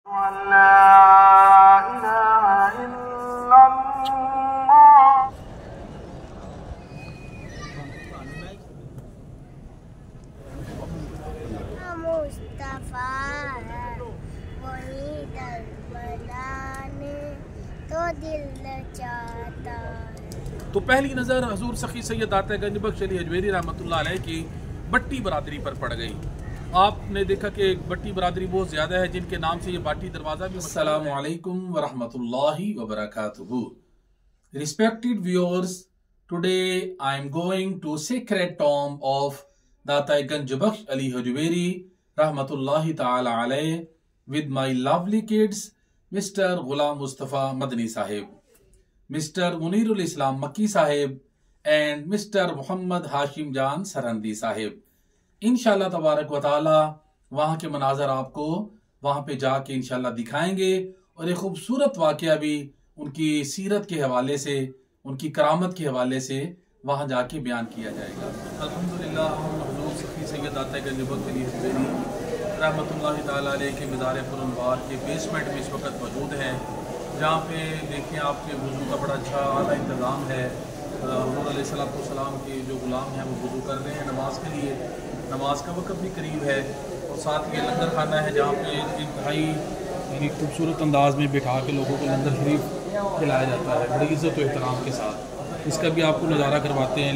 मुस्तफा है वही दर बनाने तो दिल चाहता है। तो पहली नज़र हजूर सखी सैयद दाता गंज बख्श अली हजवेरी रहमतुल्लाह अलैह की बट्टी बरादरी पर पड़ गई। आपने देखा कि बट्टी बरादरी बहुत ज़्यादा है जिनके नाम से ये बाटी दरवाज़ा भी। अस्सलामु अलैकुम व रहमतुल्लाहि व बरकातुहू। Respected viewers, today I am going to sacred tomb of Data Ganj Bakhsh Ali Hajweri Rahmatullahi Ta'ala alayh with my lovely kids, Mr. Ghulam Mustafa Madani Sahib, Mr. Munirul Islam Makki Sahib and Mr. Muhammad Hashim Jan Sarandi Sahib. इंशाल्लाह तबारक व ताला वहाँ के मनाजर आपको वहाँ पे जाके इंशाल्लाह दिखाएंगे और एक खूबसूरत वाक़या भी उनकी सीरत के हवाले से, उनकी करामत के हवाले से वहाँ जाके बयान किया जाएगा। अल्हम्दुलिल्लाह हम हुज़ूर सखी सैयद दाता गंज बख्श अली हजवेरी रहमतुल्लाहि ताला अलैह के मज़ार पुरअनवार के बेसमेंट में इस वक्त मौजूद हैं, जहाँ पे देखें आपके वज़ू का बड़ा अच्छा आला इंतज़ाम है। हुज़ूर अलैहिस्सलाम के जो ग़ुलाम हैं वो वज़ू कर रहे हैं नमाज के लिए, नमाज का वक्त भी करीब है और साथ ये लंगर खाना है जहाँ पे इंतहाई यानी खूबसूरत अंदाज में बिठा के लोगों को लंगर शरीफ खिलाया जाता है बड़ी इज़्ज़त और एहतराम के साथ। इसका भी आपको नज़ारा करवाते हैं।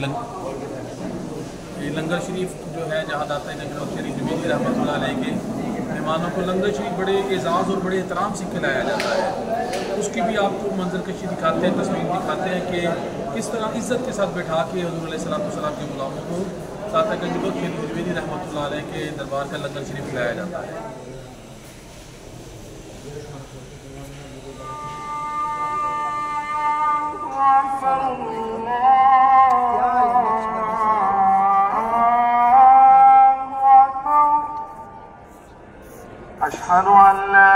ये लंगर शरीफ जो है जहाँ दाता गंज बख्श अली हजवेरी रहमतुल्लाह अलैह के मेहमानों को लंगर शरीफ बड़े एजाज़ और बड़े एहतराम से खिलाया जाता है। उसकी भी आपको मंजर कशी दिखाते हैं, तस्वीर दिखाते हैं कि किस तरह इज़्ज़त के साथ बैठा के हुज़ूर अलैहिस्सलाम के ग़ुलामों को दाता गंज बख्श अली हजवेरी रहमतुल्लाह अलैह के दरबार का लंगर शरीफ खिलाया जाता है। अशहदु अल्ला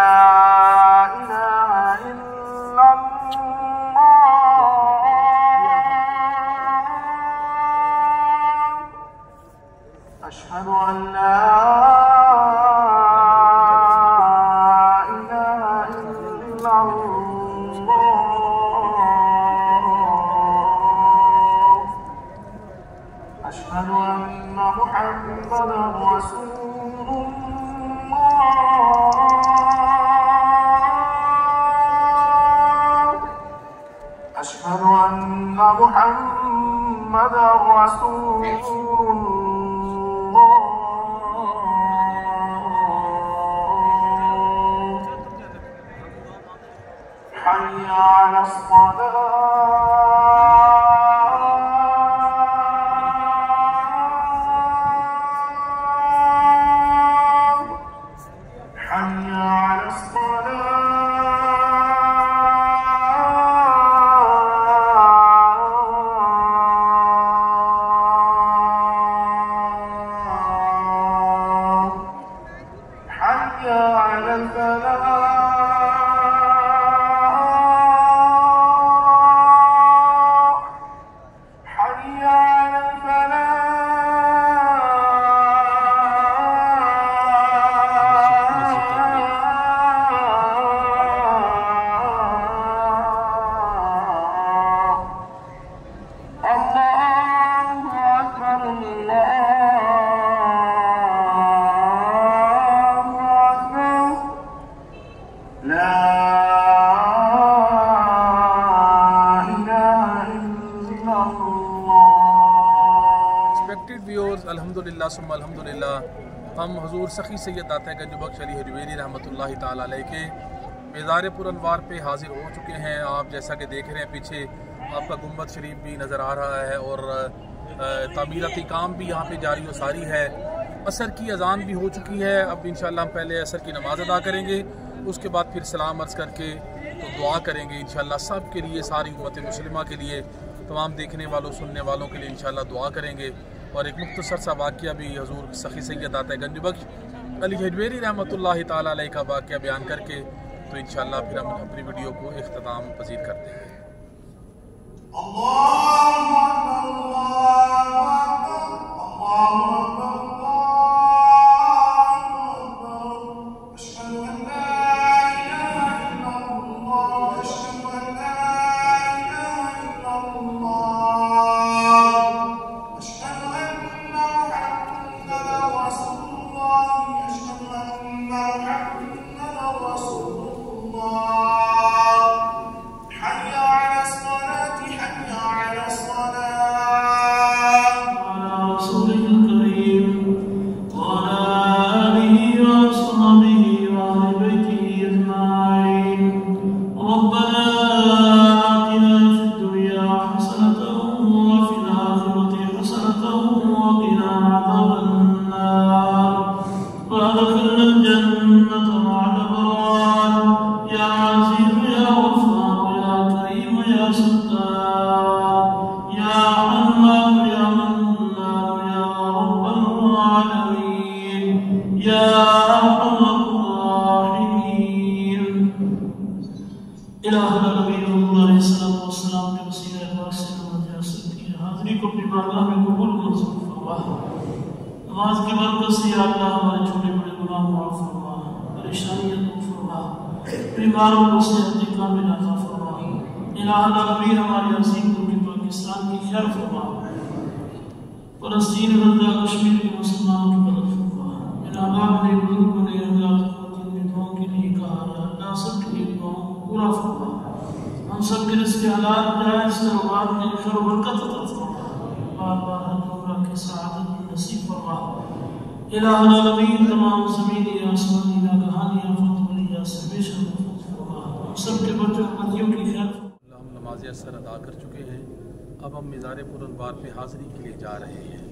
इलाहा इल्लल्लाह अशहदु अल्ला इलाहा इल्लल्लाह अशहदु अन्ना मुहम्मदन रसूलुल्लाह अशहदु अन्ना मुहम्मदन रसूलुल्लाह हय्या अलस अल्हम्दुलिल्लाह सुम्मा अल्हम्दुलिल्लाह हम हुज़ूर सखी सैयद दाता गंज बख्श अली हजवेरी रहमतुल्लाहि ताला अलैह के मज़ार पुरअनवार पे हाज़िर हो चुके हैं। आप जैसा कि देख रहे हैं पीछे आपका गुंबद शरीफ भी नज़र आ रहा है और तामीराती काम भी यहाँ पे जारी व सारी है। असर की अज़ान भी हो चुकी है। अब इंशाअल्लाह हम पहले असर की नमाज़ अदा करेंगे, उसके बाद फिर सलाम अर्ज़ करके तो दुआ करेंगे इंशाअल्लाह सब के लिए, सारी उम्मत मुस्लिमा के लिए, तमाम देखने वालों सुनने वालों के लिए इंशाअल्लाह दुआ करेंगे। और एक मुख्तसर सा वाक़या भी हज़ूर सखी सैयद दाता गंज बख्श अली हजवेरी रहमतुल्लाहि ताला अलैह का वाक़या बयान करके तो इंशाअल्लाह फिर हम अपनी वीडियो को इख्तिताम पज़ीर कर देंगे। अल्लाहु हाज़िरी को अपनी बारगाह में कबूल मंजूर फरमा। नमाज की बरकत से या अल्लाह हमारे छोटे बड़े गुनाह माफ़ फरमा, परेशानियां दूर फरमा, बीमारों को सेहत कामिल अता फरमा। इलाहा आमीन। हमारे अज़ीम मुल्क पाकिस्तान की खैर फरमा, फ़लस्तीन गज़ा कश्मीर के मुसलमानों की मदद फरमा। इलाहा अपने बुजुर्गों ने दुआओं के लिए कहा, अल्लाह सबकी दुआओं को पूरा फरमा। हम सब के रिज़्क़ हलाल जायज़ कारोबार में खैर बरकत अता फरमा। बार बार हर उम्र की सआदत नसीब फरमा। इलाहा आमीन। तमाम ज़मीनी आसमानी नागहानी आफत बलिया से बेशक महफूज़ फरमा। हम सब के बच्चों बच्चियों की खैर। हम नमाज असर अदा कर चुके हैं। अब हम मिज़ार पुरअनवार पे हाज़िरी के लिए जा रहे हैं।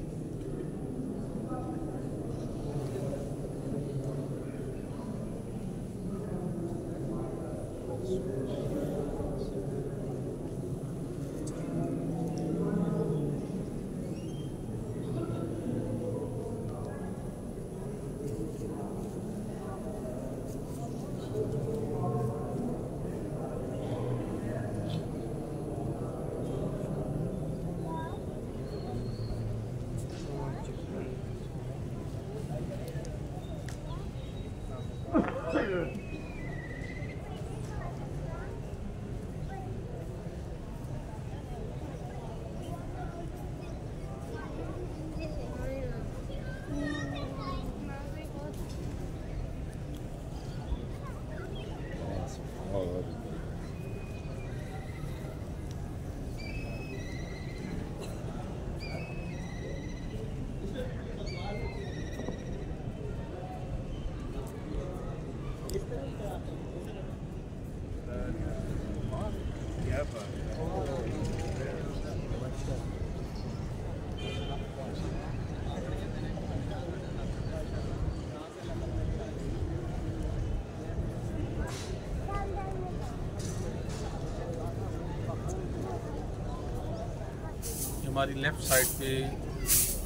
हमारी लेफ़्ट साइड पे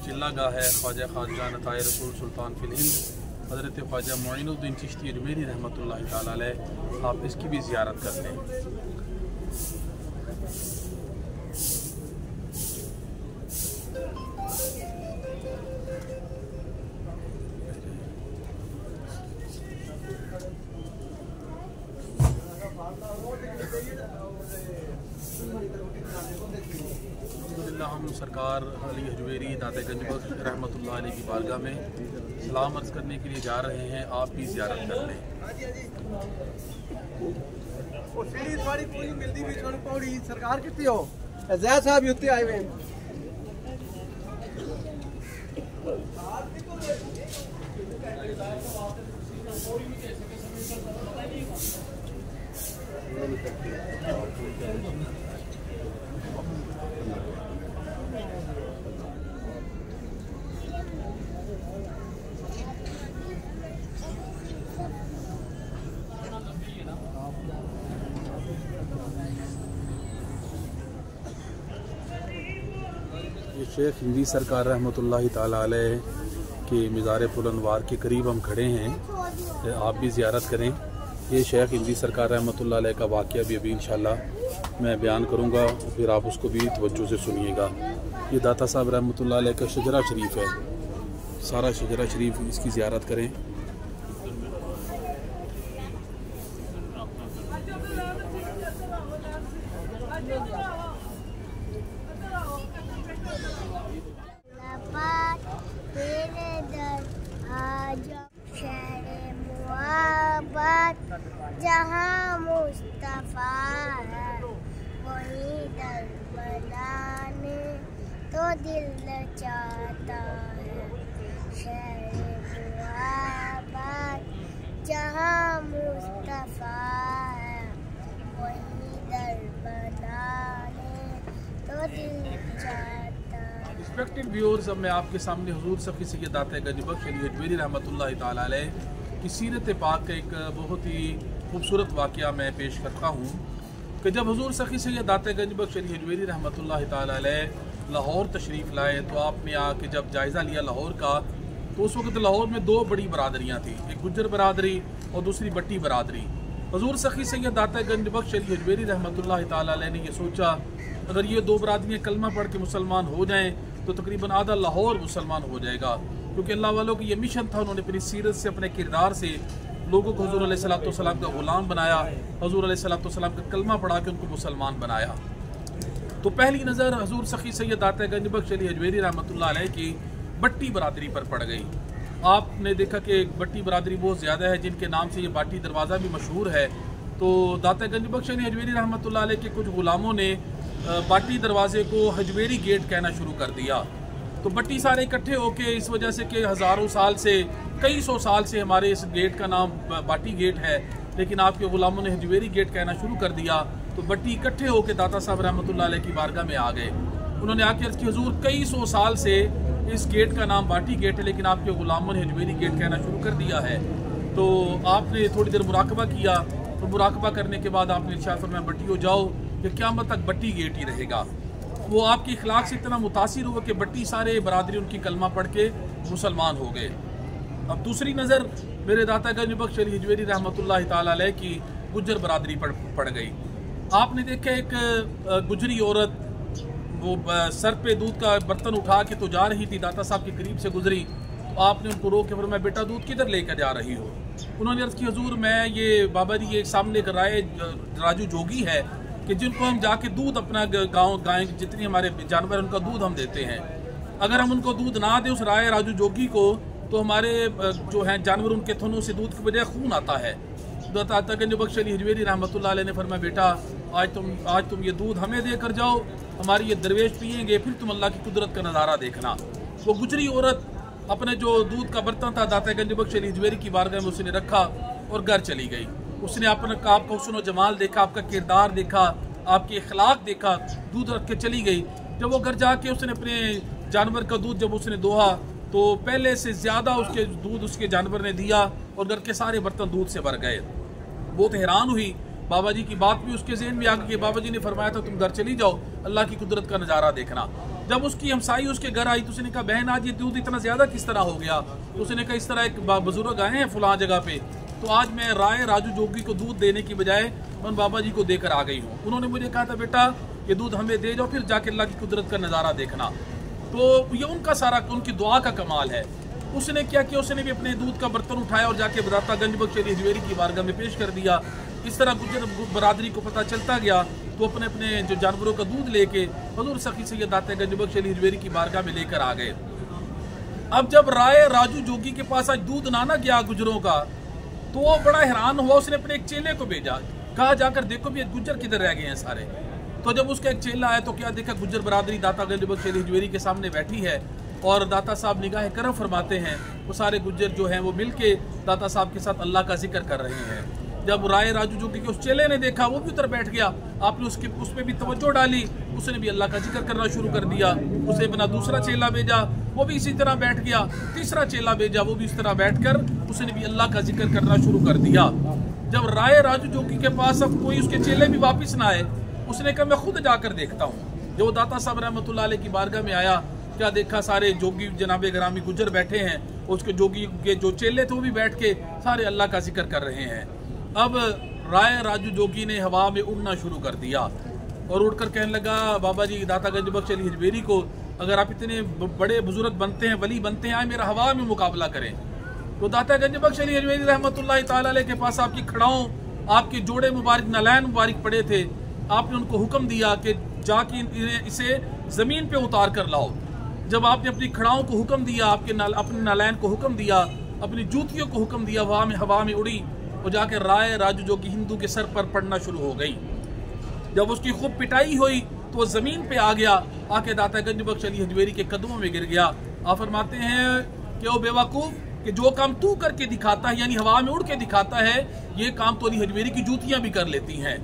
चिल्ला गाह है ख्वाजा खाजा नताए रसूल सुल्तान फिल हिंद हज़रत ख्वाजा मोइनुद्दीन चिश्ती अजमेरी रहमतुल्लाहि ताला अलैह। आप इसकी भी ज़ियारत कर लें। हम सरकार अली हजवेरी दाते गंजबख्श रहमतुल्लाह अलैह की बारगाह में सलाम अर्ज़ करने के लिए जा रहे हैं। आप भी ज़ियारत कर लें। सरकार कितनी हो जैद साहब युति आए हुए ये शेख हिंदी सरकार रहमतुल्लाहि ताला अलैह के मिज़ार पुरअनवार के करीब हम खड़े हैं। आप भी ज़ियारत करें। ये शेख हिंदी सरकार रहमतुल्लाह अलैह का वाक़या भी अभी इंशाल्लाह मैं बयान करूँगा, फिर आप उसको भी तवज्जो से सुनिएगा। ये दाता साहब रहमतुल्लाह अलैह का शजरा शरीफ है। सारा शजरा शरीफ इसकी ज़ियारत करें। जहाँ मुस्तफ़ा है वही दर बनाने तो दिल चाहता है। शहर मुआबाद जहाँ मुस्तफ़ा है वही दर बनाने तो दिल चाहता है। रिस्पेक्टेड व्यूअर्स, अब मैं आपके सामने हुजूर सफ़ी सैयद दाता गंजबख्श अली हजवेरी रहमतुल्लाहि ताला अलैह की सीरत पाक का एक बहुत ही खूबसूरत वाक़या मैं पेश करता हूँ कि जब हुजूर सखी सैयद दाता गंजबख्श अली हजवेरी रहमतुल्लाहि ताला अलैह लाहौर तशरीफ़ लाए तो आपने आके जब जायज़ा लिया लाहौर का, तो उस वक्त लाहौर में दो बड़ी बरादरियाँ थी, एक गुज्जर बरादरी और दूसरी बट्टी बरादरी। हुजूर सखी सैयद दाता गंजबख्श अली हजवेरी रहमतुल्लाहि ताला अलैह ने ये सोचा अगर ये दो बरादरियाँ कलमा पढ़ के मुसलमान हो जाएं तो तकरीबन आधा लाहौर मुसलमान हो जाएगा, क्योंकि अल्लाह वालों की ये मिशन था। उन्होंने अपनी सीरत से, अपने किरदार से लोगों को हुज़ूर अलैहिस्सलाम का ग़ुलाम बनाया, हुज़ूर अलैहिस्सलाम का कलमा पढ़ा के उनको मुसलमान बनाया। तो पहली नज़र हुज़ूर सखी सैयद दाता गंज बख्श अली हजवेरी रहमतुल्लाह अलैह की बट्टी बरादरी पर पड़ गई। आपने देखा कि बट्टी बरादरी बहुत ज़्यादा है, जिनके नाम से ये बाटी दरवाज़ा भी मशहूर है। तो दाता गंज बख्श अली हजवेरी रहमतुल्लाह अलैह के कुछ ग़ुलामों ने बाटी दरवाजे को हजवेरी गेट कहना शुरू कर दिया। तो बट्टी सारे इकट्ठे होके, इस वजह से कि हज़ारों साल से, कई सौ साल से हमारे इस गेट का नाम बाटी गेट है, लेकिन आपके ग़ुलामों ने हजवेरी गेट कहना शुरू कर दिया। तो बट्टी इकट्ठे होके दाता साहब रहमतुल्लाह अलैह की बारगाह में आ गए। उन्होंने आके अर्ज़ की, हुज़ूर कई सौ साल से इस गेट का नाम बाटी गेट है, लेकिन आपके ग़ुलामों ने हजवेरी गेट कहना शुरू कर दिया है। तो आपने थोड़ी देर मुराकबा किया, तो मुराकबा करने के बाद आपने इरशाद फरमाया, बट्टी हो जाओ कि क़यामत तक बट्टी गेट ही रहेगा। वो आपकी इखलाक से इतना मुतासिर हुआ कि बट्टी सारे बरादरी उनकी कलमा पढ़ के मुसलमान हो गए। अब दूसरी नज़र मेरे दाता गंज बख्श अली हजवेरी रहमतुल्लाह ताला अलैह की गुज्जर बरादरी पर पड़ गई। आपने देखा एक गुजरी औरत वो सर पे दूध का बर्तन उठा के तो जा रही थी, दाता साहब के करीब से गुजरी, तो आपने उनको रोक के फरमाया, बेटा दूध किधर लेकर जा रही हो? उन्होंने अर्ज़ की, हुजूर मैं ये बाबा जी ये सामने एक राय राजू जोगी है कि जिनको हम जाके दूध अपना गाँव गाय जितनी हमारे जानवर उनका दूध हम देते हैं, अगर हम उनको दूध ना दें उस राय राजू जोगी को, तो हमारे जो हैं जानवर उनके थनों से दूध की बजाय खून आता है। दाता गंज बख्श अली हजवेरी रहमतुल्लाह अलैह ने फरमाया, बेटा आज तुम ये दूध हमें देकर जाओ, हमारी ये दरवेश पिएंगे, फिर तुम अल्लाह की कुदरत का नज़ारा देखना। वो गुजरी औरत अपने जो दूध का बर्तन था दाता गंज बख्श अली हजवेरी की बारगाह में उसने रखा और घर चली गई। उसने आपका हुस्न व जमाल देखा, आपका किरदार देखा, आपके इखलाक देखा, दूध रख के चली गई। जब वो घर जाके उसने अपने जानवर का दूध जब उसने दोहा तो पहले से ज़्यादा उसके दूध उसके जानवर ने दिया और घर के सारे बर्तन दूध से भर गए। बहुत हैरान हुई, बाबा जी की बात भी उसके ज़हन में आ गई। बाबा जी ने फरमाया था तुम घर चली जाओ, अल्लाह की कुदरत का नज़ारा देखना। जब उसकी हमसाई उसके घर आई तो उसने कहा, बहन आज ये दूध इतना ज़्यादा किस तरह हो गया? उसने कहा, इस तरह एक बुजुर्ग आए हैं फलां जगह पे, तो आज मैं राय राजू जोगी को दूध देने की बजाय उन बाबा जी को देकर आ गई हूँ। उन्होंने मुझे कहा था, बेटा ये दूध हमें दे जाओ, फिर जाके अल्लाह की कुदरत का नज़ारा देखना। तो ये उनका सारा उनकी दुआ का कमाल है। उसने क्या किया, उसने भी अपने दूध का बर्तन उठाया और जाके दाता गंज बख्श अली हजवेरी की बारगाह में पेश कर दिया। इस तरह गुज्जर बरादरी को पता चलता गया, तो अपने अपने जो जानवरों का दूध लेके हुजूर सखी सैयद दाता गंज बख्श अली हजवेरी की बारगाह में लेकर आ गए। अब जब राय राजू जोगी के पास आज दूध ना गया गुजरों का, तो वो बड़ा हैरान हुआ। उसने अपने एक चेले को भेजा, कहा जाकर देखो भी गुज्जर किधर रह गए हैं सारे। तो जब उसका एक चेला आया तो क्या देखा, गुज्जर बरादरी दाता गंज बख्श अली हजवेरी के सामने बैठी है और दाता साहब निगाह करम फरमाते हैं। वो सारे गुज्जर जो हैं वो मिलके दाता साहब के साथ अल्लाह का जिक्र कर रहे हैं। जब राय राजू जोगी के उस चेले ने देखा, वो भी उधर बैठ गया। आपने उसमें भी तवज्जो डाली, उसने भी अल्लाह का जिक्र करना शुरू कर दिया। उसे अपना दूसरा चेला भेजा, वो भी इसी तरह बैठ गया। तीसरा चेला भेजा, वो भी इस तरह बैठकर उसने भी अल्लाह का जिक्र करना शुरू कर दिया। जब राय राजू जोगी के पास अब कोई उसके चेले भी वापस ना आए, उसने कहा मैं खुद जाकर देखता हूँ। जो दाता साहब रहमतुल्लाह अलैह की बारगाह में आया, क्या देखा सारे जोगी जनाबे ग्रामी गुज्जर बैठे हैं, उसके जोगी के जो चेले थे वो भी बैठ के सारे अल्लाह का जिक्र कर रहे हैं। अब राय राजू जोगी ने हवा में उड़ना शुरू कर दिया और उड़कर कहने लगा, बाबा जी दाता गंज बख्श अली हजवेरी को, अगर आप इतने बड़े बुजुर्ग बनते हैं, वली बनते हैं, आए मेरा हवा में मुकाबला करें। तो दाता गंज बख्श अली हजवेरी रहमतुल्लाह ताला अलैह के पास आपकी खड़ाओं, आपके जोड़े मुबारक नलैन मुबारक पड़े थे। आपने उनको हुक्म दिया कि जाके इसे जमीन पे उतार कर लाओ। जब आपने अपनी खड़ाओं को हुक्म दिया, अपने नालैन को हुक्म दिया, अपनी जूतियों को हुक्म दिया, हवा में उड़ी और जाके राय राजू जोगी हिंदू के सर पर पड़ना शुरू हो गई। जब उसकी खूब पिटाई हुई तो वो जमीन पे आ गया, आके दाता गंज बख्श अली हजवेरी के कदमों में गिर गया। आप फरमाते हैं कि ओ बेवकूफ, कि जो काम तू करके दिखाता है, यानी हवा में उड़ के दिखाता है, ये काम तो अली हजवेरी की जूतियां भी कर लेती हैं।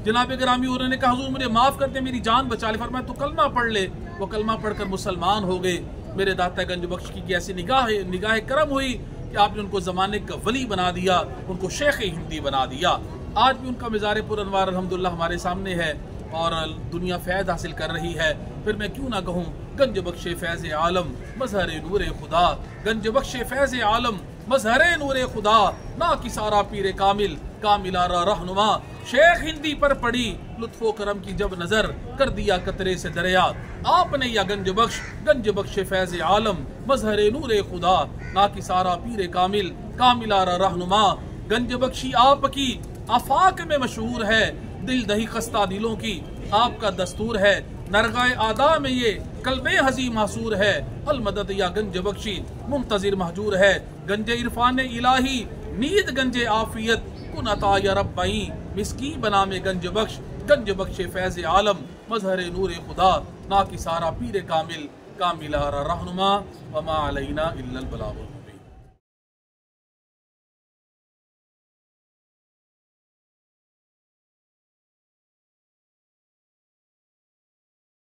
जनाब ग्रामी उन्होंने कहा, हुजूर मुझे माफ कर दे, मेरी जान बचा ले। फरमाया तो कलमा पढ़ ले। वो कलमा पढ़कर मुसलमान हो गए। मेरे दाता गंज बख्श की ऐसी निगाह करम हुई कि आपने उनको जमाने का वली बना दिया, उनको शेख हिंदी बना दिया। आज भी उनका मिज़ार पुर अनवार अल्हम्दुलिल्लाह हमारे सामने है और दुनिया फैज़ हासिल कर रही है। फिर मैं क्यों ना कहूँ, गंज बख्शे फैज़ आलम मज़हर नूर खुदा, गंज बख्शे फैज़ आलम मजहर नूरे खुदा ना कि सारा पीरे कामिल कामिलारा रहनुमा। शेख हिंदी पर पड़ी लुत्फो करम की जब नजर कर दिया कतरे से दरिया। आपने या गंज बख्श फैज आलम मजहर नूरे खुदा ना कि सारा पीरे कामिल कामिलारा रहनुमा। गंज बख्शी आपकी आफाक में मशहूर है, दिल दही खस्ता दिलों की आपका दस्तूर है। नरगाए आदा में ये कल्बे हजी मासूर है, अलमदद या गंज बख्शी मुंतजिर महजूर है। गंजे इरफान इलाही नीद गंजे आफियत कुन अता या रब्बाई। मिस्की बना में गंज बख्श फैज आलम मजहर नूर खुदा ना कि सारा पीर कामिल कामिलारा रहनुमा। वमा अलैना इल्लल बलाग।